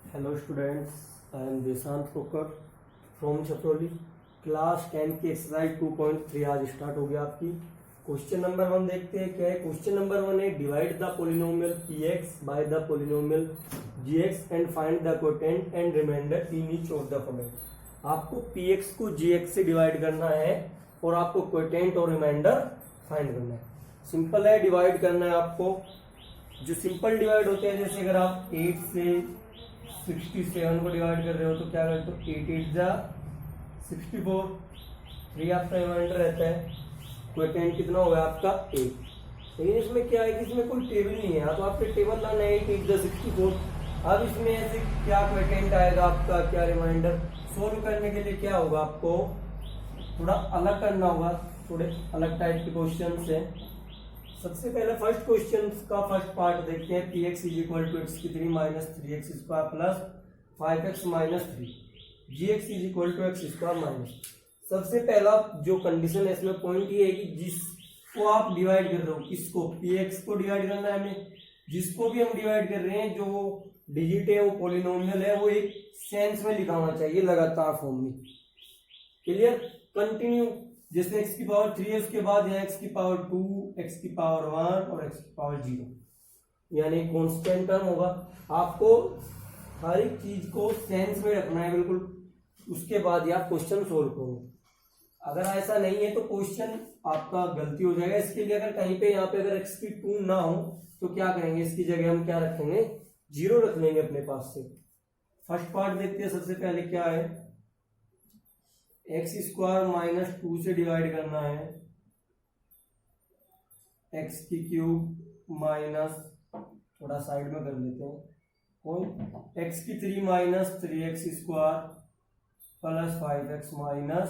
Hello students, I am देशांत Kokar from छतरौली। Class 10 की exercise 2.3 आज स्टार्ट हो गया आपकी। क्वेश्चन नंबर 1 देखते हैं क्या है। क्वेश्चन नंबर 1 है divide the polynomial px by the polynomial gx and find the quotient and remainder in each of the following. आपको px को gx से डिवाइड करना है और आपको कोटेंट और रिमाइंडर फाइंड करना है। सिंपल है, डिवाइड करना है आपको। जो सिंपल डिवाइड होते हैं, जैसे अगर आप 8 से 67 को डिवाइड कर रहे हो तो क्या करते हो, 8 8 जा 64, 3 आपका रिमाइंडर रहता है। क्वोटिएंट कितना होगा आपका 8। लेकिन इसमें क्या है कि इसमें कोई टेबल नहीं है, तो आपके टेबल लाना है 8 8 जा 64। अब इसमें ऐसे क्या क्वोटिएंट आएगा आपका, क्या रिमाइंडर। सोल्व करने के लिए क्या होगा, आपको थोड़ा अलग करना होगा, थोड़े अलग टाइप के क्वेश्चन है। सबसे पहले फर्स्ट क्वेश्चन का फर्स्ट पार्ट देखते हैं। px is equal to x की 3 minus 3x square plus 5x minus 3 gx is equal to x square minus. सबसे पहला जो कंडीशन है इसमें पॉइंट ये है कि जिसको आप डिवाइड कर रहे हो, किसको, px को डिवाइड करना है हमें। जिसको भी हम डिवाइड कर रहे हैं, जो डिजिट है वो पोलिनोमियल है, वो एक सेंस में लिखा होना चाहिए, लगातार फॉर्म में। Clear, continue. जैसे x की पावर 3 है, उसके बाद यहाँ x की पावर 2, x की पावर 1 और x की पावर 0, यानी कांस्टेंट टर्म होगा। आपको हर एक चीज को सेंस में रखना है बिल्कुल, उसके बाद ही आप क्वेश्चन सोल्व करोगे। अगर ऐसा नहीं है तो क्वेश्चन आपका गलती हो जाएगा। इसके लिए अगर कहीं पे यहाँ पे अगर x की 2 ना हो तो क्या करेंगे, इसकी जगह हम क्या रखेंगे, 0 रख लेंगे अपने पास से। फर्स्ट पार्ट देखते हैं। सबसे पहले क्या है, एक्स स्क्वायर माइनस 2 से डिवाइड करना है एक्स की क्यूब माइनस, थोड़ा साइड में कर लेते हैं, कौन, एक्स की 3 minus 3x square plus 5x minus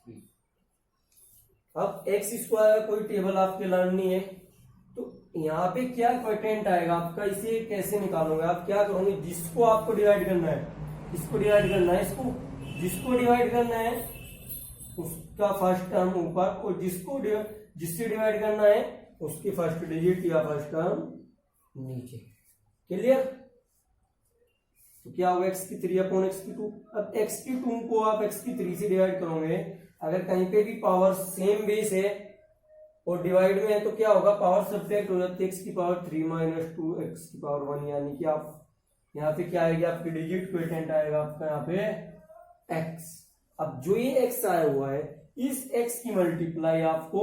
3। अब एक्स स्क्वायर का कोई टेबल आपके लर्न नहीं है, तो यहाँ पे क्या क्वोटिएंट आएगा आपका, इसे कैसे निकालोगे। आप क्या करोगे, जिसको आपको डिवाइड करना है, इसको डिवाइड करना है, इसको जिसको डिवाइड करना है उसका फर्स्ट टर्म ऊपर, और जिससे डिवाइड करना है उसकी फर्स्ट डिजिट या फर्स्ट टर्म नीचे। क्लियर। तो क्या होगा, x की 3 अपॉन x की 2। अब x की 2 को आप x की 3 से डिवाइड करोगे, अगर कहीं पे भी पावर सेम बेस है और डिवाइड में है तो क्या होगा, पावर सब्ट्रैक्ट हो जाती है। x की पावर 3 माइनस 2 x की पावर 1, यानी कि आप यहाँ पे क्या आएगी, आपकी डिजिट क्वोटिएंट आएगा आपका यहाँ पे x। अब जो ये x आया हुआ है, इस x की मल्टीप्लाई आपको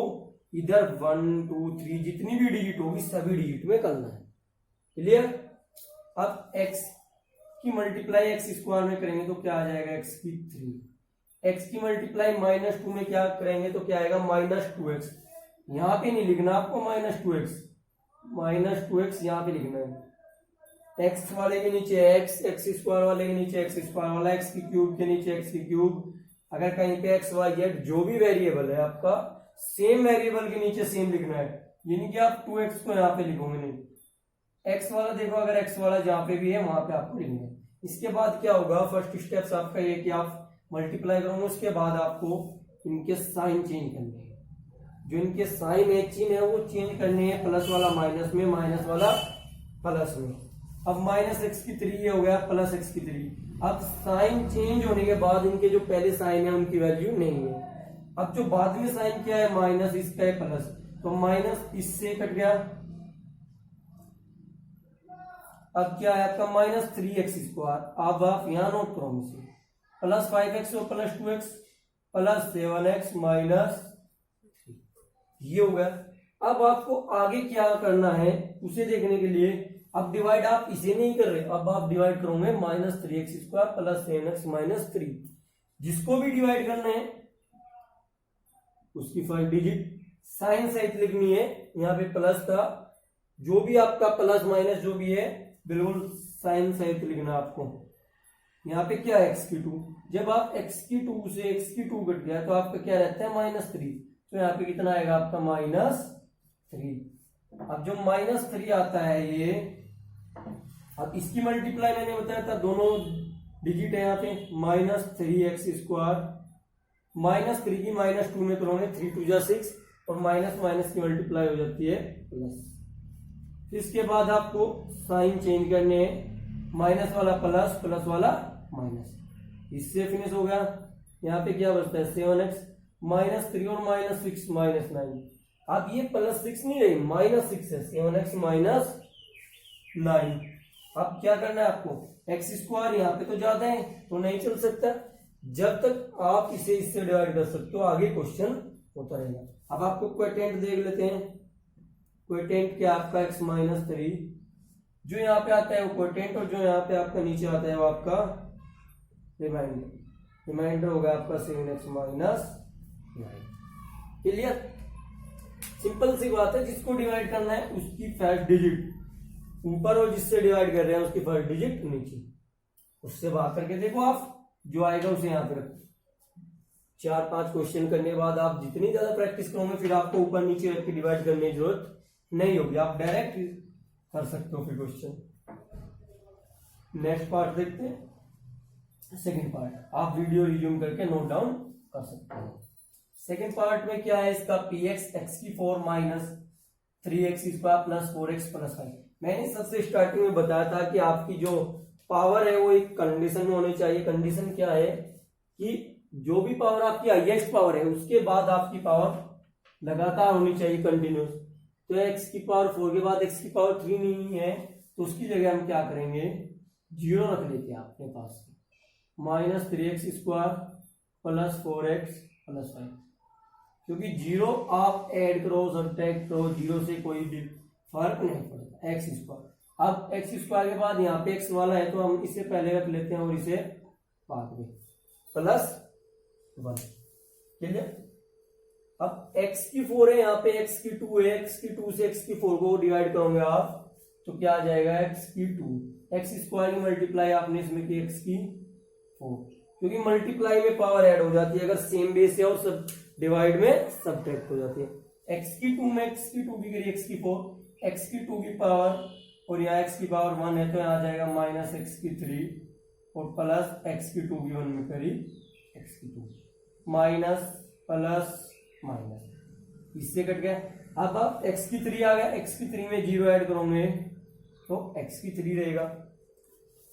इधर 1 2 3 जितनी भी डिजिट होगी सभी डिजिट में करना है। क्लियर। अब x की मल्टीप्लाई x स्क्वायर में करेंगे तो क्या आ जाएगा, x की 3। x की मल्टीप्लाई माइनस 2 में क्या करेंगे तो क्या आएगा, माइनस 2x। यहां पे नहीं लिखना आपको माइनस 2x यहां पे लिखना है। x वाले के नीचे x स्क्वायर वाले के नीचे x स्क्वायर वाला, x की क्यूब के नीचे x की क्यूब। अगर कहीं पे x y z जो भी वेरिएबल है आपका, सेम वेरिएबल के नीचे सेम लिखना है, यानी कि आप 2x को यहाँ पे लिखोगे नहीं। x वाला देखो, अगर x वाला जहाँ पे भी है वहां पे आपको लिखना है। इसके बाद क्या होगा, फर्स्ट स्टेप्स आपका ये कि आप मल्टीप्लाई करोगे, उसके बाद आपको इनके साइन चेंज करने हैं। जो इनके साइन है, चिन्ह है, वो चेंज करने हैं। प्लस वाला माइनस में, माइनस वाला प्लस में। अब माइनस एक्स की 3 हो गया प्लस एक्स की 3। अब साइन चेंज होने के बाद इनके जो पहले साइन है उनकी वैल्यू नहीं है। अब जो बाद में साइन क्या है, माइनस, इसका है प्लस, तो माइनस इससे कट गया। अब क्या है आपका, माइनस 3x स्क्वायर। अब आप यहां नोट करो इसे, प्लस 5x और plus 2x plus 7x minus 3, ये हो गया। अब आपको आगे क्या करना है उसे देखने के लिए, अब डिवाइड आप इसे नहीं कर रहे, अब आप डिवाइड करोगे minus 3x square plus 7x minus 3। जिसको भी डिवाइड करना है उसकी फर्स्ट डिजिट साइन सहित लिखनी है। यहाँ पे प्लस था, जो भी आपका प्लस माइनस जो भी है बिल्कुल साइन सहित लिखना आपको। यहाँ पे क्या है, x की 2। जब आप x की 2 से x की 2 कट गया तो आपका क्या रहता है, माइनस 3। तो यहाँ पे कितना आएगा आपका, माइनस 3। अब जो माइनस 3 आता है ये, अब इसकी मल्टीप्लाई मैंने बताया था, दोनों डिजिट है यहाँ पे, माइनस 3x स्क्वायर, माइनस 3 की माइनस 2 में करोगे 3 2 जा 6, और माइनस माइनस की मल्टीप्लाई हो जाती है प्लस। इसके बाद आपको साइन चेंज करने हैं। माइनस वाला प्लस, प्लस वाला माइनस, इससे फिनिश हो गया। यहाँ पे क्या बचता है 7x माइनस 3 और माइनस 6 माइनस 9। अब ये प्लस 6 नहीं रही, माइनस 6 है, 7x माइनस 9। अब क्या करना है आपको, एक्स स्क्वायर यहाँ पे तो ज्यादा है तो नहीं चल सकता, जब तक आप इसे इससे डिवाइड कर सकते हो आगे क्वेश्चन होता रहेगा। अब आपको क्वोटिएंट देख लेते हैं, क्वोटिएंट क्या आपका x माइनस 3, जो यहाँ पे आता है वो क्वोटिएंट, और जो यहाँ पे आपका नीचे आता है वो आपका रिमाइंडर। रिमाइंडर होगा आपका 7x माइनस 9। क्लियर, सिंपल सी बात है, जिसको डिवाइड करना है उसकी फर्स्ट डिजिट ऊपर और जिससे डिवाइड कर रहे हैं उसकी फर्स्ट डिजिट नीचे, उससे बात करके देखो आप, जो आएगा उसे यहाँ पे रखो। 4-5 क्वेश्चन करने के बाद आप जितनी ज्यादा प्रैक्टिस करोगे फिर आपको ऊपर नीचे रख के डिवाइड करने की जरूरत नहीं होगी, आप डायरेक्ट कर सकते हो फिर क्वेश्चन। नेक्स्ट पार्ट देखते हैं, सेकंड पार्ट, आप वीडियो रिज्यूम करके नोट डाउन कर सकते हो। सेकंड पार्ट में क्या है इसका, px x4 minus 3x square plus 4x plus 5। मैंने सबसे स्टार्टिंग में बताया था कि आपकी जो पावर है वो एक कंडीशन में होनी चाहिए। कंडीशन क्या है कि जो भी पावर आपकी हाईएस्ट पावर है उसके बाद आपकी पावर लगातार होनी चाहिए, कंटिन्यूस। तो x की पावर 4 के बाद x की पावर 3 नहीं है तो उसकी जगह हम क्या करेंगे, 0 रख लेते हैं अपने पास, minus 3x square plus 4x plus 5, क्योंकि 0 आप ऐड करो सब्ट्रैक्ट करो 0 से कोई फर्क नहीं पड़ता। एक्स स्क्वायर, अब एक्स स्क्वायर के बाद यहाँ पे एक्स वाला है तो हम इसे पहले रख लेते हैं और इसे बाद में, प्लस 1। क्लियर, अब x की 4 है, यहाँ पे x की 2 है, x की 2 से x की 4 को डिवाइड करोगे आप तो क्या आ जाएगा x की 2, एक्स स्क्वायर की मल्टीप्लाई आपने इसमें की x की 4, क्योंकि मल्टीप्लाई में पावर ऐड हो जाती है अगर सेम बेस है और सब डिवाइड में सब्ट्रैक्ट हो जाती है। x की 2 में x की 2 भी करिए, x की 4, x की 2 की पावर और यहाँ x की पावर 1 है तो यहाँ आ जाएगा माइनस x की 3 और प्लस x की 2 की 1 में करी x की 2, माइनस प्लस माइनस, इससे कट गया। अब x की 3 आ गया, x की 3 में 0 ऐड करोगे तो x की 3 रहेगा,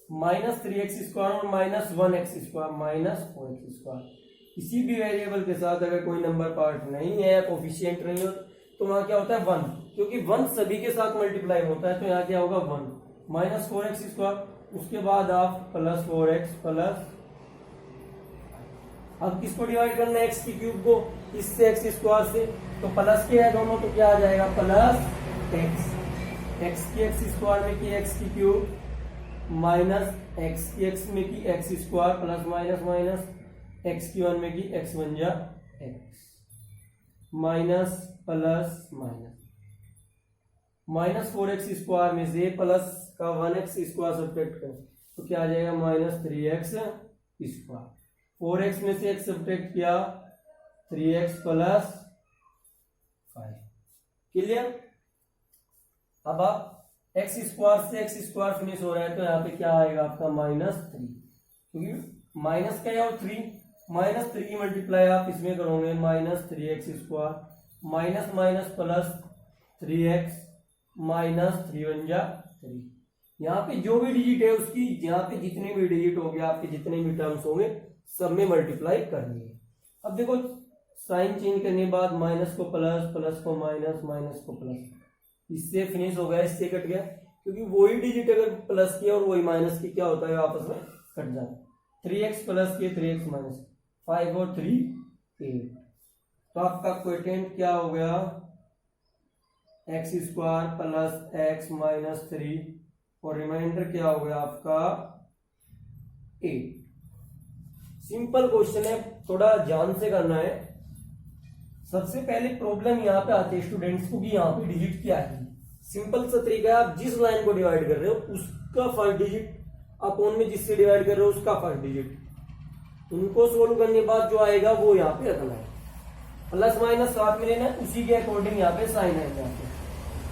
माइनस 3x स्क्वायर और minus 1x square minus 4x square. किसी भी वेरिएबल के साथ अगर कोई नंबर पार्ट नहीं है, कोफिशिएंट नहीं हो तो वहां क्या होता है 1, क्योंकि 1 सभी के साथ मल्टीप्लाई होता है तो यहाँ क्या होगा 1 माइनस 4x स्क्वायर, उसके बाद आप प्लस 4x प्लस, अब किसको डिवाइड करना है x की क्यूब को, इससे x स्क्वायर से, तो प्लस के है दोनों तो क्या आ जाएगा प्लस x की x स्क्वायर में की x की क्यूब माइनस x की x में की x square plus minus minus x की 1 में की x 1 जा x minus plus minus, minus 4x square में से प्लस का 1x स्क्वायर सब्ट्रैक्ट करें तो क्या आ जाएगा माइनस 3x स्क्वायर, 4x में से x सब्ट्रैक्ट किया 3x प्लस 5। क्लियर, अब आप x स्क्वायर से x स्क्वायर फिनिश हो रहा है तो यहाँ पे क्या आएगा आपका माइनस 3, क्योंकि माइनस का है और 3, माइनस 3 की मल्टीप्लाई आप इसमें करोगे minus 3x square minus minus plus 3x minus 3 1 जा 3। यहाँ पे जो भी डिजिट है उसकी, यहाँ पे जितने भी डिजिट हो गए आपके जितने भी टर्म्स होंगे सब में मल्टीप्लाई करनी है। अब देखो साइन चेंज करने के बाद माइनस को प्लस, प्लस को माइनस, माइनस को प्लस, इससे फिनिश हो गया, इससे कट गया, क्योंकि वही डिजिट अगर प्लस की और वही माइनस की क्या होता है आपस में कट जाता है। 3x प्लस के 3x माइनस 5 और 3 8, तो आपका क्वोटिएंट क्या हो गया x square plus x minus 3 और रिमाइंडर क्या हो गया आपका 8। सिंपल क्वेश्चन है, थोड़ा ध्यान से करना है। सबसे पहले प्रॉब्लम यहाँ पे आती है स्टूडेंट्स को कि यहाँ पे डिजिट क्या है। सिंपल सा तरीका है, आप जिस लाइन को डिवाइड कर रहे हो उसका फर्स्ट डिजिट अपॉन में जिससे डिवाइड कर रहे हो उसका फर्स्ट डिजिट, उनको सोल्व करने के बाद जो आएगा वो यहाँ पे रखना है, प्लस माइनस साथ में लेना है, उसी के अकॉर्डिंग यहाँ पे साइन है यहाँ पे।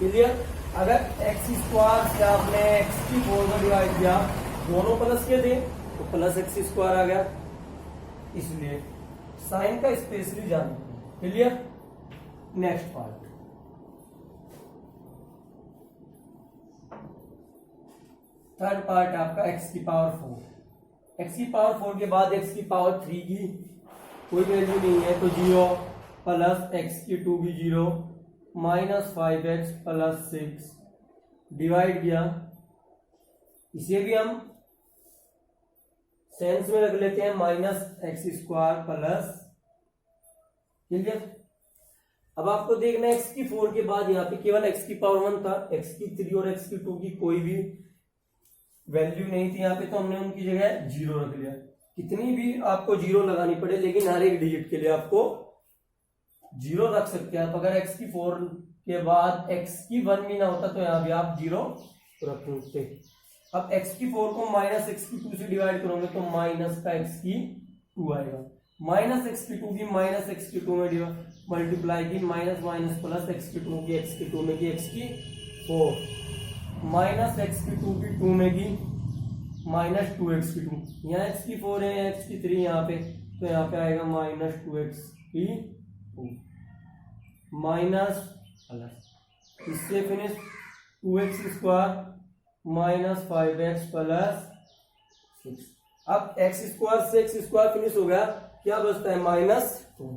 क्लियर, अगर x स्क्वायर से आपने x की 4 को डिवाइड किया, दोनों प्लस के थे तो प्लस x स्क्वायर आ गया, इसलिए साइन का स्पेशली जान। Clear, next part, third part है आपका x की पावर 4। x की पावर 4 के बाद x की पावर 3 की कोई वैल्यू नहीं है तो 0 प्लस x की 2 भी 0 माइनस 5x प्लस 6 डिवाइड किया। इसे भी हम सेंस में रख लेते हैं माइनस एक्स स्क्वायर प्लस, ठीक है। अब आपको देखना है x की 4 के बाद यहाँ पे केवल x की पावर 1 था, x की 3 और x की 2 की कोई भी वैल्यू नहीं थी यहाँ पे, तो हमने उनकी जगह 0 रख लिया। कितनी भी आपको 0 लगानी पड़े लेकिन हर एक डिजिट के लिए आपको 0 रख सकते हैं आप। अगर x की 4 के बाद x की 1 भी ना होता तो यहाँ भी आप 0 रख सकते। अब x की 4 को माइनस x की 2 से डिवाइड करोगे तो माइनस का x की 2 आएगा, माइनस एक्स की 2 की माइनस एक्स की 2 में मल्टीप्लाई की, माइनस माइनस प्लस एक्स की 2 की एक्स की 2 में की एक्स की 4, माइनस एक्स की 2 की 2 में की माइनस 2 एक्स की 2, यहाँ एक्स की 4 है एक्स की 3 यहाँ पे, तो यहाँ पे आएगा माइनस 2 एक्स की 2 माइनस प्लस, इससे finish 2x square minus 5x plus 6। अब एक्स स्क्वायर से एक्स स्क्वायर फिनिश हो गया, क्या बचता है माइनस 2,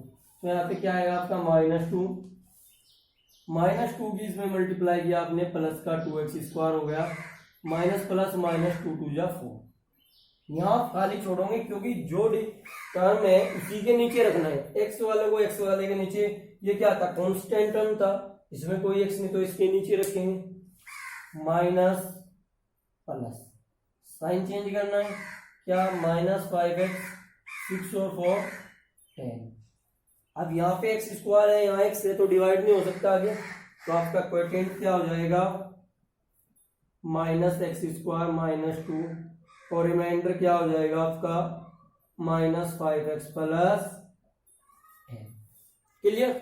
तो यहाँ पे क्या आएगा आपका माइनस 2, माइनस 2 की इसमें मल्टीप्लाई किया आपने प्लस का 2x स्क्वायर हो गया, माइनस प्लस माइनस 2 2 जा 4। यहाँ खाली छोड़ोगे क्योंकि जो टर्म है उसी के नीचे रखना है, एक्स वाले को एक्स वाले के नीचे, ये क्या था कांस्टेंट टर्म था, इसमें कोई एक्स नहीं तो इसके नीचे रखेंगे माइनस प्लस, साइन चेंज करना है क्या माइनस 5x 6 और 4 10। अब यहाँ पे एक्स स्क्वायर है यहाँ एक्स है तो डिवाइड नहीं हो सकता आगे, तो आपका क्वोटिएंट क्या हो जाएगा माइनस एक्स स्क्वायर माइनस 2 और रिमाइंडर क्या हो जाएगा आपका माइनस 5x प्लस 10। क्लियर।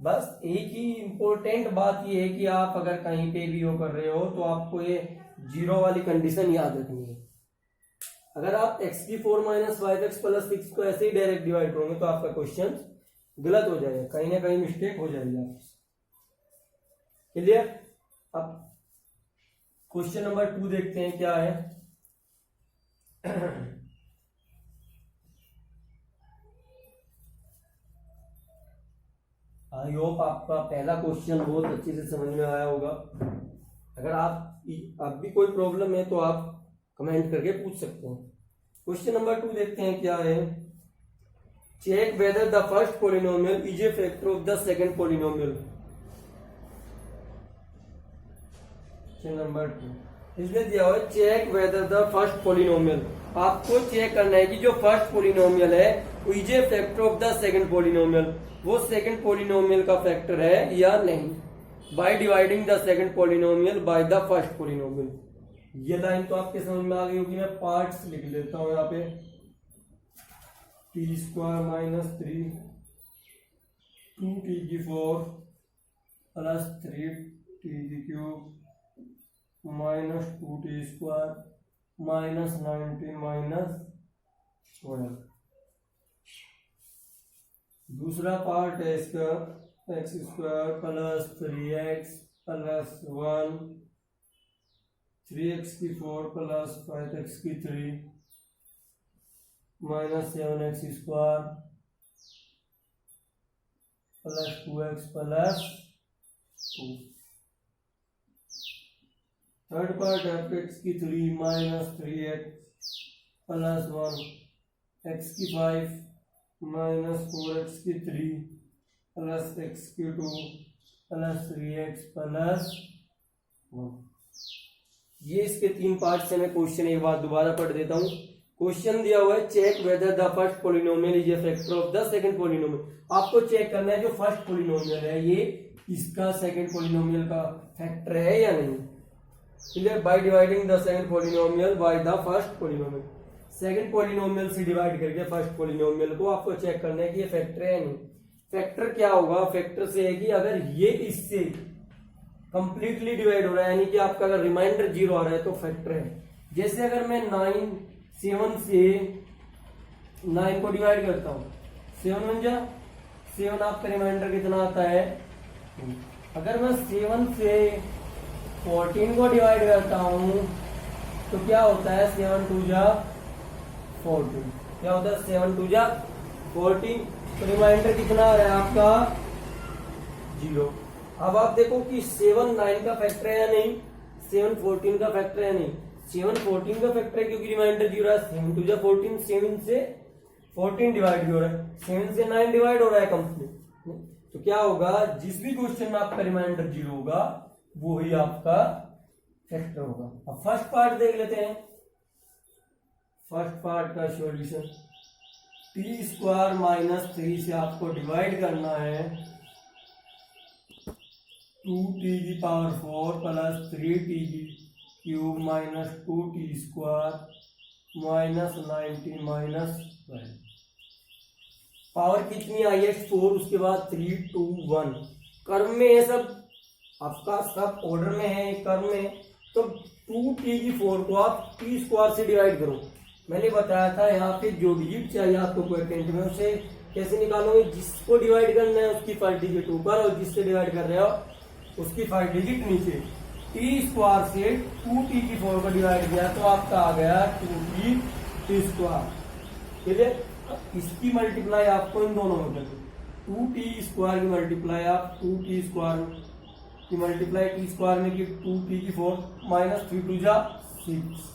बस एक ही इंपॉर्टेंट बात ये है कि आप अगर कहीं पे भी वो कर रहे हो तो आपको ये 0 वाली कंडीशन याद रखनी है। अगर आप x की 4 माइनस 5x प्लस 6 को ऐसे ही डायरेक्ट डिवाइड करोगे तो आपका क्वेश्चन गलत हो जाएगा, कहीं ना कहीं मिस्टेक हो जाएगी आपसे। क्लियर। अब क्वेश्चन नंबर 2 देखते हैं क्या है। आई होप आपका पहला क्वेश्चन बहुत अच्छे से समझ में आया होगा। अगर आप भी कोई प्रॉब्लम है तो आप कमेंट करके पूछ सकते हैं। क्वेश्चन नंबर 2 देखते हैं क्या है। Check whether the first polynomial is a factor of the second polynomial. Question number 2 इसमें दिया हुआ है check whether the first polynomial. आपको चेक करना है कि जो फर्स्ट पॉलिनोमियल है is a factor of the second polynomial, वो सेकंड पॉलिनोमियल का फैक्टर है या नहीं, by dividing the second polynomial by the first polynomial. ये लाइन तो आपके समझ में आ गई होगी, मैं पार्ट्स लिख लेता हूं यहाँ पे। टी स्क्वायर माइनस 3 2t की 4 प्लस 3t की cube minus 2t square minus 90 minus 12। दूसरा पार्ट है इसका x square plus 3x plus 1 3x की 4 प्लस 5x की 3 minus 7x square plus 2x plus 2। Third part है x की 3 माइनस 3x प्लस 1 x की 5 माइनस 4x की 3 प्लस x की 2 प्लस 3x प्लस 1। ये इसके 3 पार्ट से मैं क्वेश्चन एक बार दोबारा पढ़ देता हूँ। क्वेश्चन दिया हुआ है check whether the first polynomial is a factor of the second polynomial. आपको चेक करना है जो फर्स्ट पॉलिनोमियल है ये इसका सेकंड पॉलिनोमियल का फैक्टर है या नहीं। Clear. Bye dividing the second polynomial by the first polynomial, second polynomial से डिवाइड करके फर्स्ट पॉलिनोमियल को आपको चेक करना है कि ये फैक्टर है या नहीं। फैक्टर क्या होगा, फैक्टर से है कि अगर ये इससे कंप्लीटली डिवाइड हो रहा है यानी कि आपका अगर रिमाइंडर 0 आ रहा है तो फैक्टर है। जैसे अगर मैं 7 से 9 को डिवाइड करता हूँ 7 आपका रिमाइंडर कितना आता है। अगर मैं 7 से 14 को डिवाइड करता हूँ तो क्या होता है 7 2 जा 14, क्या होता है 7 2 जा 14। तो रिमाइंडर कितना आ रहा है आपका 0। अब आप देखो कि 7 9 का फैक्टर है या नहीं, 7 14 का फैक्टर है या नहीं। 7 14 का फैक्टर है क्योंकि रिमाइंडर 0 है। 7 2 जा 14, 7 से 14 डिवाइड हो रहा है, 7 से 9 डिवाइड हो रहा है कंप्लीट। तो क्या होगा, जिस भी क्वेश्चन में आपका रिमाइंडर 0 होगा वो ही आपका फैक्टर होगा। अब फर्स्ट पार्ट देख लेते हैं। फर्स्ट पार्ट का सॉल्यूशन, टी स्क्वायर माइनस 3 से आपको डिवाइड करना है 2t की पावर 4 प्लस 3t की cube minus 2t square minus 90 minus 12। Power कितनी आई है 4, उसके बाद 3 2 1। कर्म में है सब, आपका सब ऑर्डर में है कर्म में। तो 2t की 4 को आप t स्क्वायर से डिवाइड करो। मैंने बताया था यहाँ पे जो डिजिट चाहिए आपको क्वोटिएंट में उसे कैसे निकालोगे, जिसको डिवाइड करना है उसकी 5 डिजिट ऊपर और जिससे डिवाइड कर रहे हो उसकी 5 डिजिट नीचे। टी स्क्वायर से 2t की 4 को डिवाइड किया तो आपका आ गया 2t टी स्क्वायर। ठीक है, इसकी मल्टीप्लाई आपको इन दोनों में करनी, 2t स्क्वायर की मल्टीप्लाई आप 2t स्क्वायर की मल्टीप्लाई टी स्क्वायर में की 2t की 4 माइनस 3 2 जा 6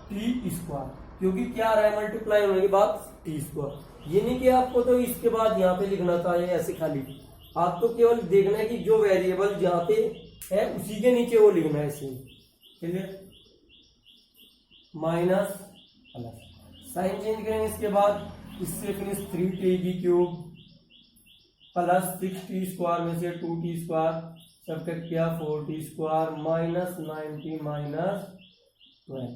टी स्क्वायर, क्योंकि क्या आ रहा है मल्टीप्लाई होने के बाद टी स्क्वायर। ये नहीं कि आपको तो इसके बाद यहाँ पे लिखना था ये ऐसे खाली, आपको केवल देखना है कि जो वेरिएबल जहाँ पे है उसी के नीचे वो लिखना है ऐसे। Clear, minus plus sign change करेंगे इसके बाद इससे फिनिश 3t की क्यूब प्लस 6t स्क्वायर में से 2t स्क्वायर सब्ट्रैक्ट किया 4t स्क्वायर माइनस 90 माइनस 12।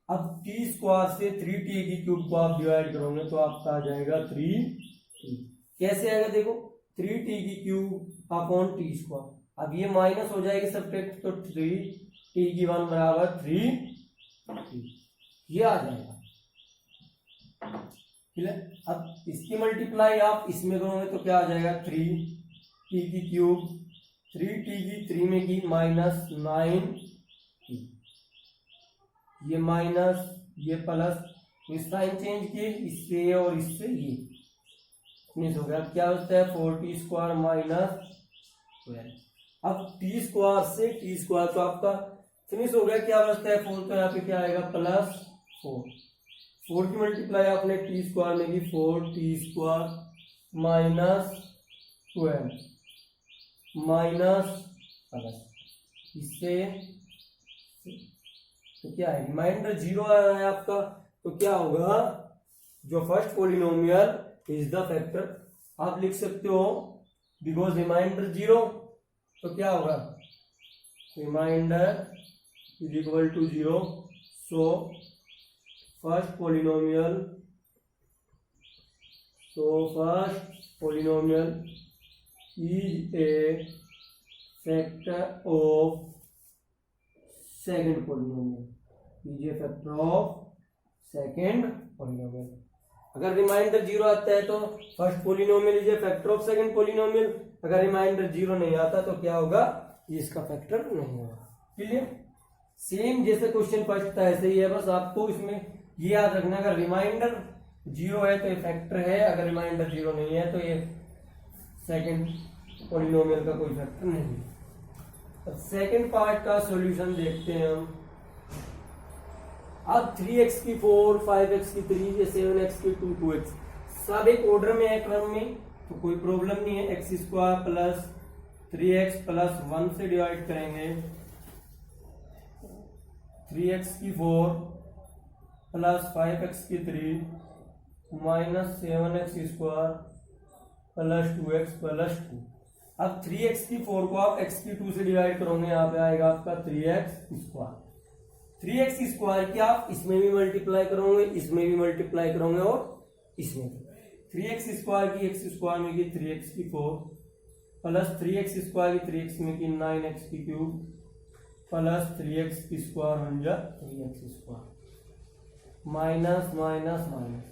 अब t स्क्वायर से 3t की क्यूब को आप डिवाइड करोगे तो आपका आ जाएगा 3t। कैसे आएगा देखो, 3t की क्यूब अपॉन t स्क्वायर। अब ये माइनस हो जाएगी सब्ट्रैक्ट, तो 3t की 1 बराबर 3t, ये आ जाएगा। ठीक है, अब इसकी मल्टीप्लाई आप इसमें करोगे तो क्या आ जाएगा 3t की क्यूब 3t की 3 में की माइनस 9t, ये माइनस ये प्लस, इस साइन चेंज किए इससे और इससे ये फिनिश हो गया। क्या होता है 4t स्क्वायर माइनस 12। अब t स्क्वायर से t स्क्वायर तो आपका फिनिश हो गया। क्या बचता है 4, तो यहाँ पे क्या आएगा प्लस 4 की मल्टीप्लाई आपने t स्क्वायर में की 4t square minus 12 minus plus इससे, तो क्या है रिमाइंडर 0 आ रहा है आपका। तो क्या होगा, जो first polynomial is the factor आप लिख सकते हो बिकॉज रिमाइंडर 0। तो क्या होगा remainder is equal to 0, so first polynomial is a factor of second polynomial, is a factor of second polynomial. अगर रिमाइंडर 0 आता है तो first polynomial is a factor of second polynomial. अगर रिमाइंडर 0 नहीं आता तो क्या होगा, ये इसका फैक्टर नहीं होगा। क्लियर, सेम जैसे क्वेश्चन फर्स्ट था ऐसे ही है, बस आपको इसमें ये याद रखना अगर रिमाइंडर 0 है तो ये फैक्टर है, अगर रिमाइंडर 0 नहीं है तो ये सेकंड पॉलिनोमियल का कोई फैक्टर नहीं है। अब सेकंड पार्ट का सॉल्यूशन देखते हैं हम। अब 3x की 4, 5x की 3, 7x की 2, 2x सब एक ऑर्डर में है क्रम में, तो कोई प्रॉब्लम नहीं है। x square plus 3x plus 1 से डिवाइड करेंगे 3x की 4 प्लस 5x की 3 minus 7x square plus 2x plus 2। अब 3x की 4 को आप x की 2 से डिवाइड करोगे, यहाँ पे आएगा आपका 3x स्क्वायर। 3x स्क्वायर की आप इसमें भी मल्टीप्लाई करोगे, इसमें भी मल्टीप्लाई करोगे और इसमें भी। 3x स्क्वायर की x स्क्वायर में की 3x की 4 प्लस 3x स्क्वायर की 3x में की 9x की क्यूब प्लस 3x की स्क्वायर बन जा 3x square minus minus minus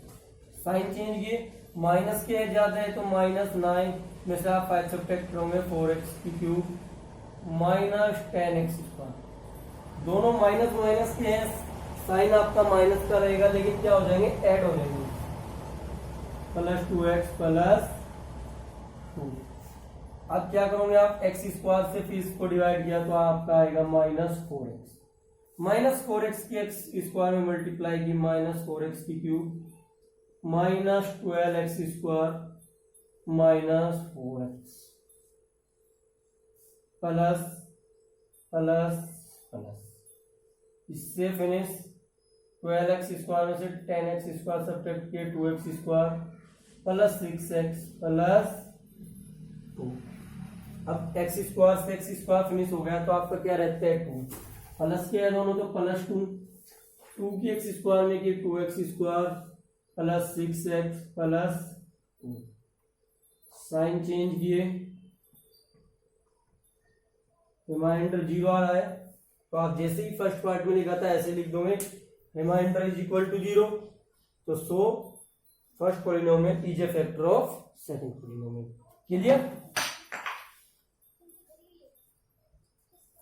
sign change किए, माइनस के ज्यादा है तो माइनस 9 में से आप 5 सब्ट्रैक्ट करोगे 4x की क्यूब माइनस 10x स्क्वायर। दोनों माइनस माइनस के हैं, साइन आपका माइनस का रहेगा, लेकिन क्या हो जाएंगे, ऐड हो जाएंगे। Plus 2x plus 2। अब क्या करोगे आप, एक्स स्क्वायर से फिर इसको डिवाइड किया तो आपका आएगा -4x। -4x की एक्स स्क्वायर में मल्टीप्लाई की, -4x की cube, -12x square -4x plus plus plus, इससे फिनिश। 12x स्क्वायर में से 10x स्क्वायर सब्ट्रैक्ट किए, 2x square plus 6x plus 2। अब x स्क्वायर से x स्क्वायर फिनिश हो गया तो आपका क्या रहता है, 2 प्लस के है दोनों तो प्लस 2 की x स्क्वायर में की 2x square plus 6x plus 2। Sign change किए, रिमाइंडर 0 आ रहा है, तो आप जैसे ही फर्स्ट पार्ट में लिखा था ऐसे लिख दोगे, रिमाइंडर इज इक्वल टू 0। तो so first polynomial is a factor of second polynomial. Clear.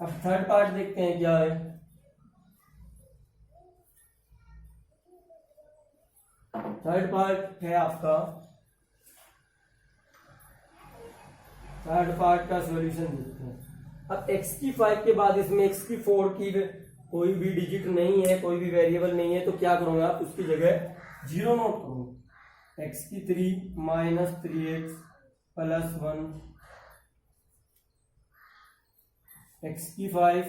अब थर्ड पार्ट देखते हैं क्या है। थर्ड पार्ट है आपका, थर्ड पार्ट का सॉल्यूशन देखते हैं। अब x की 5 के बाद इसमें x की 4 की कोई भी डिजिट नहीं है, कोई भी वेरिएबल नहीं है, तो क्या करोगे आप, उसकी जगह 0 नोट करो। x की 3 माइनस 3x प्लस 1, x की 5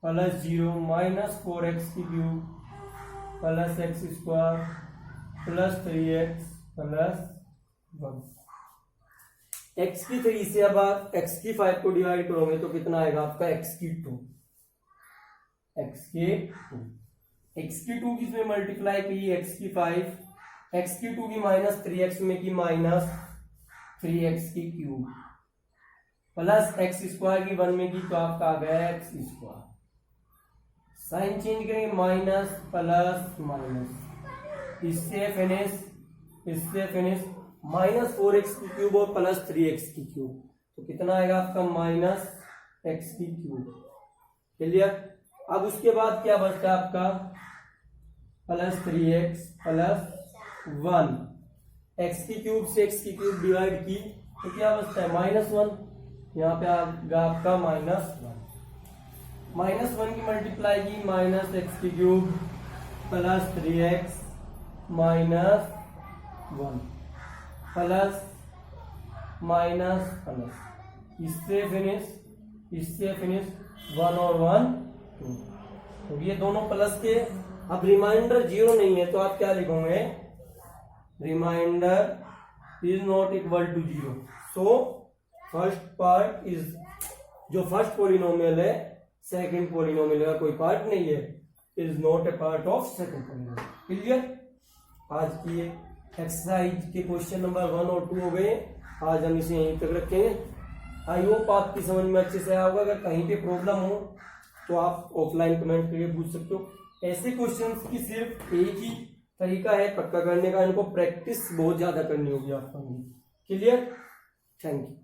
प्लस 0 माइनस 4x की cube plus x square plus 3x plus 1। x की 3 से अब आप x की 5 को डिवाइड करोगे तो कितना आएगा आपका, x की 2 किसमें मल्टीप्लाई की, x की 5, x की 2 की माइनस 3x में की माइनस 3x की क्यूब प्लस x स्क्वायर की 1 में की तो आपका आ गया x स्क्वायर। साइन चेंज करेंगे, माइनस प्लस माइनस, इससे फिनिश -4x की क्यूब और प्लस 3x की क्यूब, तो कितना आएगा आपका, -x की क्यूब। क्लियर। अब उसके बाद क्या बचता है आपका, प्लस 3x प्लस 1, x की क्यूब से x की क्यूब डिवाइड की तो क्या बचता है, -1। यहाँ पे आएगा आपका -1 की मल्टीप्लाई की, -x की cube plus 3x minus 1 plus minus plus, इससे फिनिश 1 और 1 2। तो ये दोनों प्लस के। अब रिमाइंडर 0 नहीं है तो आप क्या लिखोगे, remainder is not equal to 0। So first part is, जो फर्स्ट पॉलिनोमियल है सेकंड पॉलिनोमियल का कोई पार्ट नहीं है, is not a part of second polynomial. Clear. आज की एक्सरसाइज के क्वेश्चन नंबर 1 और 2 हो गए। आज हम इसे यहीं तक रखेंगे। आई होप आपकी समझ में अच्छे से आया होगा। अगर कहीं पे प्रॉब्लम हो तो आप ऑफलाइन कमेंट करके पूछ सकते हो। ऐसे क्वेश्चंस की सिर्फ एक ही तरीका है पक्का करने का, इनको प्रैक्टिस बहुत ज्यादा करनी होगी आपको। क्लियर। Thank you.